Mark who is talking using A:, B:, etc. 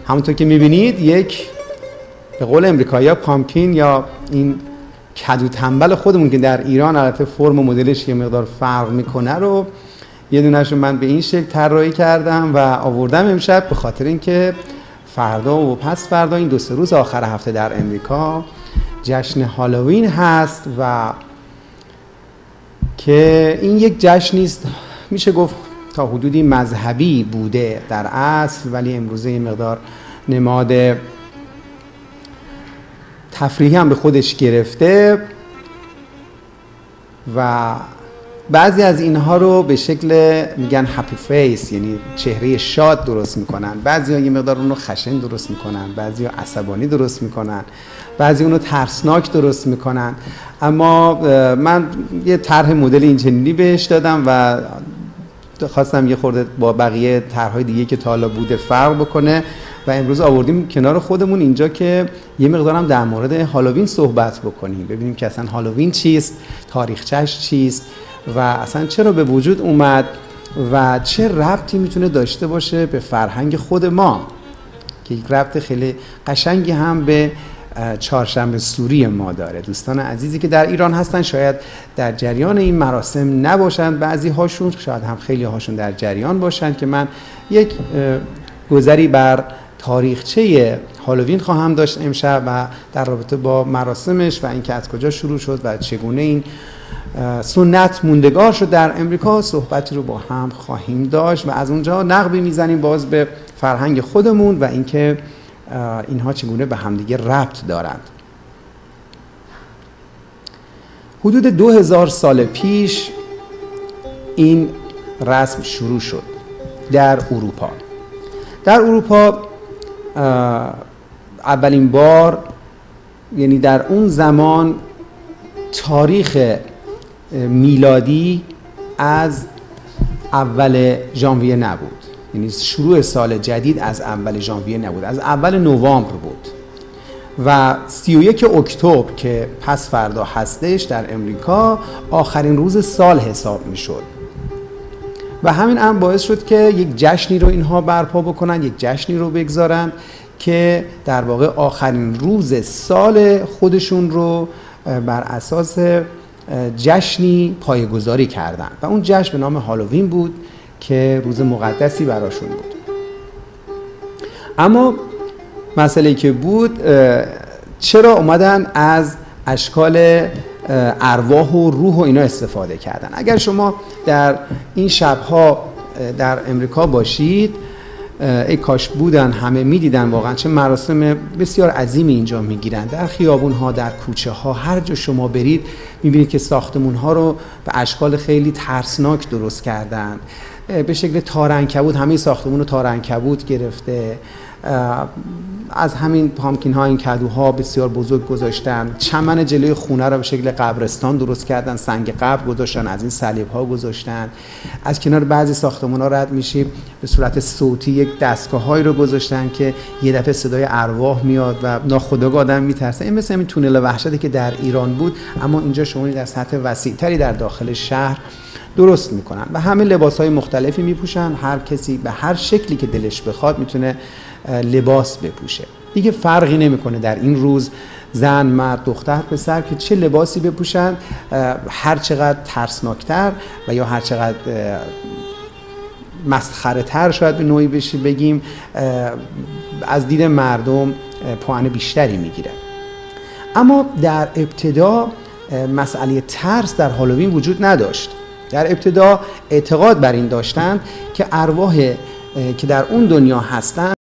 A: همونطور که میبینید یک به قول امریکایی‌ها پامکین یا این کدو تنبل خودمون که در ایران البته فرم و مدلش یه مقدار فرق میکنه رو یه دونه‌شو من به این شکل طراحی کردم و آوردم امشب به خاطر اینکه فردا و پس فردا این 2-3 روز آخر هفته در امریکا جشن هالووین هست و که این یک جشنی است میشه گفت تا حدودی مذهبی بوده در اصل، ولی امروزه این مقدار نماد تفریحی هم به خودش گرفته و بعضی از اینها رو به شکل میگن هپی فیس، یعنی چهره شاد درست میکنن، بعضی ها یه مقدار اون رو خشن درست میکنن، بعضی ها عصبانی درست میکنن، بعضی اون رو ترسناک درست میکنن. اما من یه طرح مدل اینچنینی بهش دادم و خواستم یه خورده با بقیه طرح‌های دیگه که تا حالا بوده فرق بکنه و امروز آوردیم کنار خودمون اینجا که یه مقدارم در مورد هالووین صحبت بکنیم، ببینیم که اصلا هالووین چیست، تاریخچه‌اش چیست و اصلا چرا به وجود اومد و چه ربطی میتونه داشته باشه به فرهنگ خود ما، که یک ربط خیلی قشنگی هم به چهارشنبه سوری ما داره. دوستان عزیزی که در ایران هستن شاید در جریان این مراسم نباشند، بعضی هاشون شاید هم خیلی هاشون در جریان باشند، که من یک گذری بر تاریخچه هالووین خواهم داشت امشب و در رابطه با مراسمش و اینکه از کجا شروع شد و چگونه این سنت موندگار شد در امریکا صحبتی رو با هم خواهیم داشت و از اونجا نقبی میزنیم باز به فرهنگ خودمون و اینکه اینها چگونه به همدیگه ربط دارند. حدود 2000 سال پیش این رسم شروع شد در اروپا. در اروپا اولین بار، یعنی در اون زمان تاریخ میلادی از اول ژانویه نبود، یعنی شروع سال جدید از اول ژانویه نبود، از اول نوامبر بود و 31 اکتبر که پس فردا هستش در امریکا آخرین روز سال حساب می شد و همین هم باعث شد که یک جشنی رو اینها برپا بکنن، یک جشنی رو بگذارن که در واقع آخرین روز سال خودشون رو بر اساس جشنی پایه‌گذاری کردن و اون جشن به نام هالووین بود که روز مقدسی براشون بود. اما مسئله که بود چرا اومدن از اشکال ارواح و روح و اینا استفاده کردن؟ اگر شما در این شبها در امریکا باشید، ای کاش بودن همه میدیدن واقعا چه مراسم بسیار عظیمی اینجا میگیرن. در خیابون ها، در کوچه ها، هر جا شما برید میبینید که ساختمون ها رو به اشکال خیلی ترسناک درست کردن، به شکل تارعنکبوت، همه ساختمون رو تارعنکبوت گرفته، از همین پامکین ها، این کدوها بسیار بزرگ گذاشتن، چمن جلوی خونه رو به شکل قبرستان درست کردن، سنگ قبر گذاشتن، از این صلیب ها گذاشتن، از کنار بعضی ساختمان ها رد میشیم به صورت صوتی یک دستگاه هایی رو گذاشتن که یه دفعه صدای ارواح میاد و ناخودآگاه آدم میترسه. این مثل همین تونل وحشتی که در ایران بود، اما اینجا شما در سطح وسیع‌تری در داخل شهر درست میکنن و همه لباسهای مختلفی میپوشن، هر کسی به هر شکلی که دلش بخواد میتونه لباس بپوشه، دیگه فرقی نمیکنه در این روز زن، مرد، دختر، پسر که چه لباسی بپوشن، هر چقدر ترسناکتر و یا هر چقدر مسخره تر شاید به نوعی بشه بگیم، از دید مردم پوان بیشتری میگیره. اما در ابتدا مسئله ترس در هالووین وجود نداشت. در ابتدا اعتقاد بر این داشتن که ارواح که در اون دنیا هستن